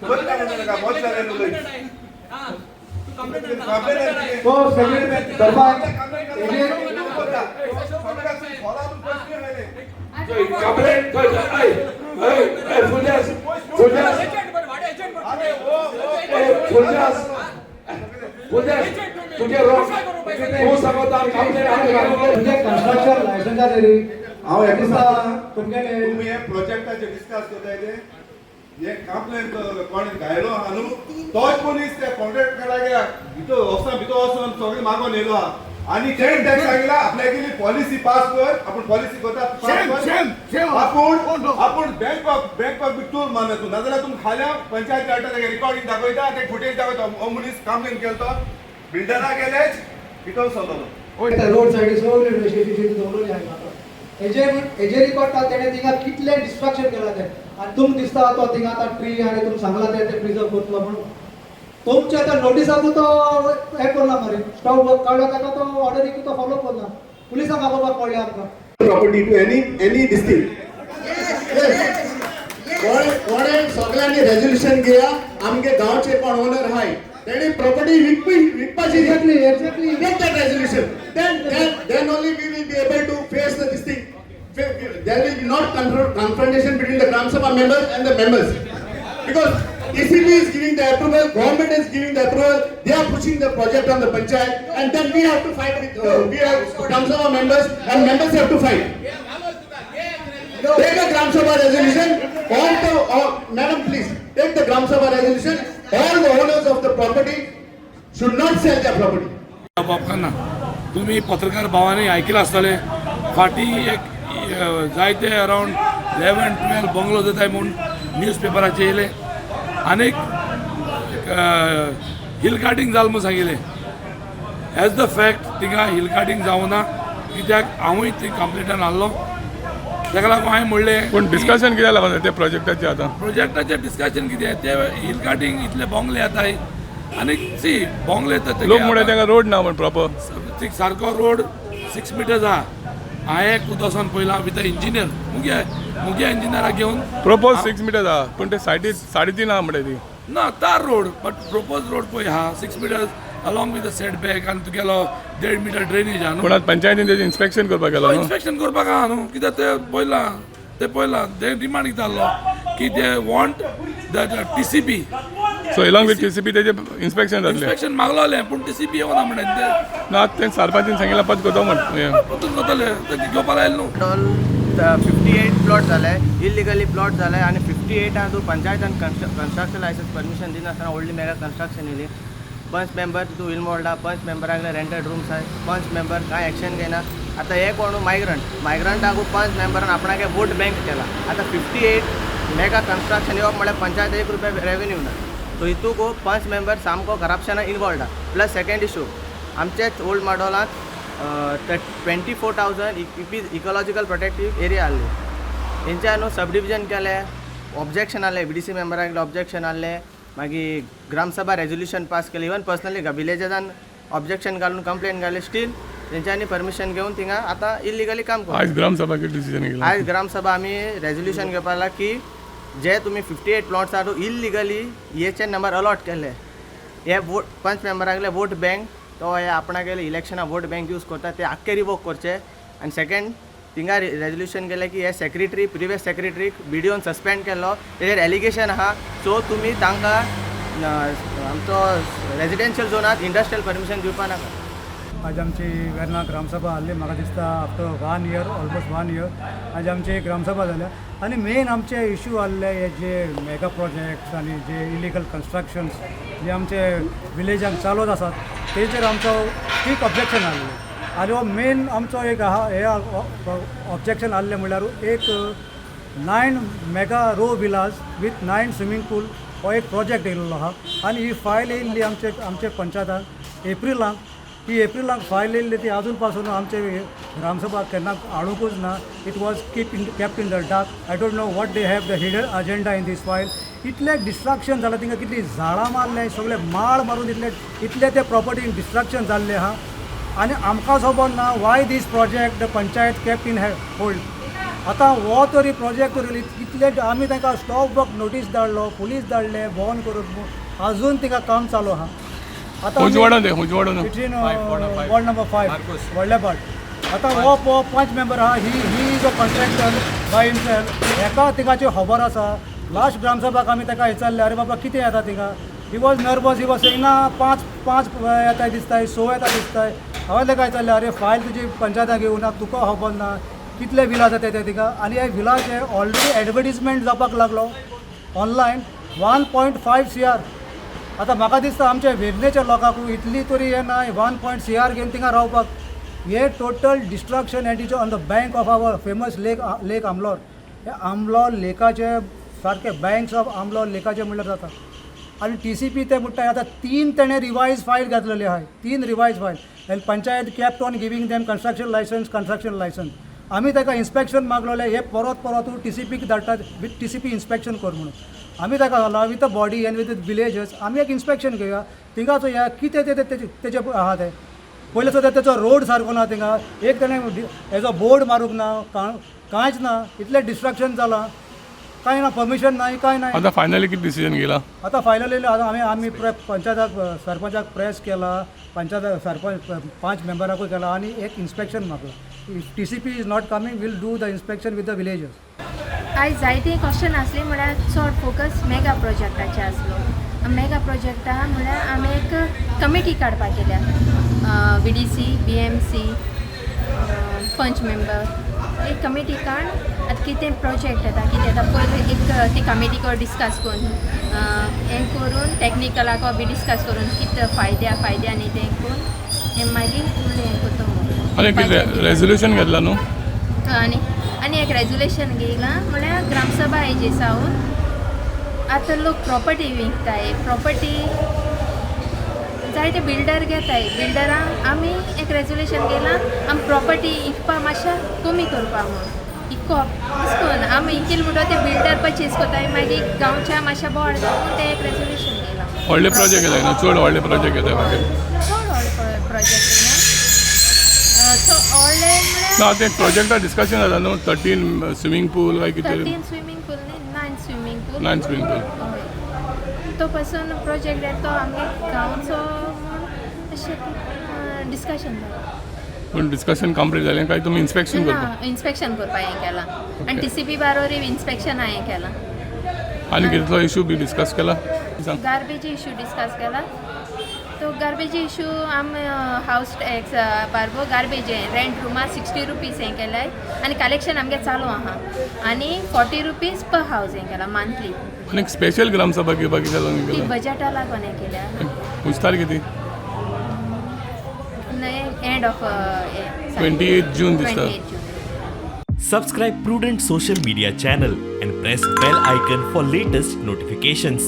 बोल का म्हणलं का बहुत सारे लोग हां तू कंप्लेंट तो सेक्रेटरी दरबार एजे कंप्लेंट तुझे रोग तू सांगता तुझे कंस्ट्रक्शन लायसन्स आहे हांव हे दिसता तुमगेले तुम्ही हे प्रोजेक्टाचे डिस्कस करताय हे कंप्लेंट कोण गायलो आहा न्हू तोच मनीस ते कॉन्ट्रॅक्टराक भितर वचून सगळे मागून येयलो आहा आणि चेन टॅक्स सांगितला आपल्या गेली पॉलिसी पास कर आपण पॉलिसी करता आपण बँक बिटूर मानतो नाजाल्यार तुम खाल्या पंचायत कार्डाचे रिकॉर्डिंग दाखयता ते फुटेज दाखयता हो मनीस कंप्लेंट केलो बिल्डरा गेलेच भितर सरलो रोड साइड सगळे रेजिस्ट्रेशन दवरले आहे एजे रिकॉर्ड तेणे तिंगा कितले डिस्ट्रक्शन केला ते आणि तुम दिसता तो तिंगा आता ट्री आणि तुम सांगला ते प्रिजर्व करतलो म्हणून तुमचे आता नोटिसाकू तो हे करना मरे स्टॉप काढला ताका तो ऑर्डर इकू तो फॉलो करना पुलिसांक बाबा कळ्ळें आमकां प्रॉपर्टी टू एनी डिस्ट्रिक्ट कोणे सगळ्यांनी रेझोल्यूशन घेया आमगे गांवचे कोण ओनर हाय तेणी प्रॉपर्टी विकपाची exactly take that resolution then only we will be able to face this thing. There will be not confrontation between the Gram Sabha members and the members because ECB is giving the approval, government is giving the approval, they are pushing the project on the panchayat and then we have to fight with we are Gram Sabha members and members have to fight. Take the Gram Sabha resolution, madam please take the Gram Sabha resolution, all the owners of the property should not sell their property. बाबकांना तुम्ही पत्रकार भावांनी ऐकलं असतले फाटी एक जायते around 11-12 bungalow जात आहे म्हणून न्यूजपेपराचे येयले आनीक हिल कार्टिंग जाल म्हणून सांगिल्ले एज द फॅक्ट थिंगा हिल कार्टिंग जावना कित्याक हांवूय ती कंप्लेंटान आहलो ताका लागून हांवें म्हणलें पण डिस्कशन कितें लागून ते प्रोजेक्टाचे आतां प्रोजेक्टाचें डिस्कशन कितें ते हिल कार्टिंग इतले बंगले येताय आनीक सी बंगले लोक म्हणून तांकां रोड ना म्हण प्रॉपर सारको रोड 6 मिटर्स आहा हांवें खुद वचोन पयलां विथ इंजिनियर मुगे इंजिनियराक घेवन प्रपोज 6 मिटर्स आहा पूण ते सायडीन 3.5 आहा म्हणटा ती ना तार रोड बट प्रोपोज रोड पळय आहा 6 metres along with the set back आनी तुगेलो 1.5 मिटर ड्रेनेज आहा पूण आतां पंचायतीन तेजें इन्स्पेक्शन करपाक गेलो न्हू इन्स्पेक्शन करपाक आहा न्हू कित्याक ते पळयलां ते डिमांड कितें आहलो की they want that TCP so along with TCP तेजें इन्स्पेक्शन जातलें इन्स्पेक्शन मागलोलें पूण TCP येवना म्हणून ते ना तें सरपंचान सांगिल्लें पद करता म्हण परतून करतले ते घेवपाक आयले न्हू टोटल 58 प्लॉट झाले इलिगली प्लॉट झाले आणि 58 तूं पंचायतान कन्स्ट्रक्शन लायसन्स परमिशन दिनासतना व्हडली मेगा कन्स्ट्रक्शन येयली 5 मेंबर तूं इल्मोल्डा 5 मेंबराक रेंटेड रूम्स आहाय 5 मेंबर कांय एक्शन घेयना आतां हे कोण मायग्रंटाकू 5 मेंबरान आपणाक वोट बँक केला आतां 58 मेगा कन्स्ट्रक्शन येवप म्हळ्यार पंचायत ₹1 रेवेन्यू ना सो हितूक 5 मेंबर सामको करप्शना इनवॉल्ड आहा प्लस सेकंड इशू आमचेच ओल्ड मॉडलांत 24,000 इकॉलॉजिकल प्रोटेक्टीव एरिया आहली हेंच्या न्हू सब डिविजन केले ऑब्जेक्शन आहले BDC मेंबराक ऑब्जेक्शन आहले मागीर ग्रामसभा रेजोल्यूशन पास केले इवन पर्सनली विलेजान ऑब्जेक्शन घालून कंप्लेंट घाले स्टील तेंच्यांनी परमिशन घेवन थिंगा आतां इलिगली काम करता आज ग्रामसभा डिसिजन घेतलें आज ग्रामसभा आमी रेजोल्यूशन घेवपाक लागला की जे तुम्ही 58 प्लॉट्स आहा इलिगली हेचे नंबर अलॉट केले हे वोट 5 मेंबराकले वोट बँक तो हे आपणागेले इलेक्शना वोट बँक यूज करता ते आख्खे रिवोक करचे आनी सेकंड थिंगा रेजोल्यूशन केलें की हे सेक्रेटरी प्रिवियस सेक्रेटरीक BDOन सस्पेंड केलो तेजेर एलिगेशन आहा सो तुमी तांकां आमचो रेजिडेन्शियल झोनात इंडस्ट्रियल परमिशन दिवपा नाका आज आमची वेर्ना ग्रामसभा आहली म्हाका दिसता आफ्टर 1 year ऑलमोस्ट 1 year आज आमची ग्रामसभा जाल्या आनी मेन आमचे इशू आहले हे जे मेगा प्रोजेक्ट्स आनी जे इलिगल कन्स्ट्रक्शन्स जे आमचे विलेजाक चालूच आसात तेचेर आमचो स्ट्रीक ऑब्जेक्शन आहलें आनी हो मेन आमचो एक आहा हे ऑब्जेक्शन आहलें म्हळ्यार एक 9 mega row villas with 9 swimming pool हो एक प्रोजेक्ट येयल्लो आहा आनी ही फायल येयल्ली आमचे पंचायतान एप्रिलाक ही एप्रिलाक फायल येयल्ली ती अजून पासून आमचे ग्रामसभा केन्ना हाडूंकूच ना it was kept in the dark I don't know what they have the hidden agenda in these file इतले डिस्ट्रक्शन जालें तिंगा कितली झाडां मारले सगळे माळ मारून इतले ते प्रॉपर्टीन डिस्ट्रक्शन जाल्ले आहा आनी आमकां खबर ना why this project the panchayat kept in hold आतां हो तरी प्रोजेक्ट रिलीज कितले आमी तांकां स्टॉप वर्क नोटीस धाडलो पुलीस धाडले बॉन करून आजून तिका काम चालू आहा आतां हुजवाडून बिटवीन वॉर्ड नंबर 5 व्हडले पाट आतां हो 5 मेंबर आहा he is a contractor by himself हेका तिकाची खबर आसा लास्ट ग्रामसभाक आमी ताका विचारले अरे बाबा कितें येता तिका he was nervous he was saying ना पांच येताय दिसताय 6 येता दिसताय हांवें ताका विचारले अरे फायल तुजी पंचायताक येवं ना तुका खबर ना कितले बिल आसा ते तिका आनी ह्या बिलाचे ऑलरेडी एडवर्टिजमेंट जावपाक लागलो ऑनलायन 1.5 CR आतां म्हाका दिसता आमच्या वेदनेच्या लोकांक इतली तरी हे ना 1 CR घेवन थिंगा रावपाक हे total destruction and is on the bank of our famous lake Amlor हे आमलोर लेकाचे सारखे बँक्स ऑफ आमलोर लेकाचे म्हणल्यार जाता आनी TCP ते म्हणटाय आतां 3 तेणें रिवायज फायल घातलेली आहाय 3 revise file and panchayat kept on giving them construction licence आमी ताका इन्स्पेक्शन मागलोले हे परत TCPक धाडटात विथ TCP इन्स्पेक्शन कर म्हणून आमी ताका घाला with the body end with villagers आमी एक इन्स्पेक्शन घेवया थिंगाचो या कितें तेजे आहा ते पयले सुद्दां तेचो रोड सारको ना थिंगा एक तेणें हेजो बोर्ड मारूंक ना कांयच ना इतलें डिस्ट्रक्शन जालां कांय ना परमिशन नाही काय नाही आता फायनली किती डिसिजन गेला आता फायनली आमी पंचायताक सरपंचाक प्रेस केला पंचायत सरपंच 5 मेंबराकूय केला आणि एक इन्स्पेक्शन मागला TCP is not coming will do the inspection with the villagers आयज जायते क्वेश्चन आसले म्हळ्यार चड फोकस मेगा प्रोजेक्टाचे आसलो मेगा प्रोजेक्टा म्हळ्यार आमी एक कमिटी काडपाक केल्या VDC BMC 5 मेंबर एक कमिटी काड आतां कितें प्रोजेक्ट येता कितें येता पयलीं एक ती कमिटी को डिस्कस करून हें करून टॅक्निकलाको बी डिस्कस करून कितें फायदे आनी तें करून हें मागीर हें करता आणि रेझोल्युशन घेतला न्हू आनी एक रेजोल्युशन घेयलां म्हळ्यार ग्रामसभा हेजे सावन आतां लोक प्रॉपर्टी विकताय प्रॉपर्टी जायते बिल्डर घेताय बिल्डरांक आमी एक रेजोल्युशन घेयलां आमी प्रॉपर्टी इकपा मातशें कमी करपा म्हणून इकोप करून आमी इकेल म्हणटो ते बिल्डर परचेज कोताय मागीर गांवच्या मातशें बोर्ड जावन ते एक रेजोल्युशन घेयलां व्हडले प्रोजेक्ट येताय ना चड व्हडले प्रोजेक्ट येताय मागीर चड व्हडले प्रोजेक्ट ना सो व्हडले म्हळ्यार ना ते प्रोजेक्टा डिस्कशन जाता न्हू 13 स्विमींग पूल काय कितें 13 स्विमींग पूल न्ही 9 स्विमींग पूल 9 स्विमींग पूल तो पासून प्रोजेक्ट येतो आमगे गांवचो म्हूण अशें डिस्कशन जालें पूण डिस्कशन कंप्लीट जालें काय तुमी इन्स्पेक्शन करता इन्स्पेक्शन करपा हें केलां आनी TCP बारोरी इन्स्पेक्शन हांवें केलां आनी कितलो इशू बी डिस्कस केला सांग गार्बेज इशू डिस्कस केला तो गार्बेज इशू आम हावस टॅक्स बारबो गार्बेज रेंट रुमा 60 रुपीज हें केलाय आनी कलेक्शन आमगे चालू आहा आनी 40 रुपीज पर हावस हें केला मंथली आनी एक स्पेशल ग्रामसभा घेवपाक कितें ती बजेटा लागून हें केल्या पुछतार किती एंड ऑफ 28 जून दिसता Subscribe Prudent social media channel and press bell icon for latest notifications.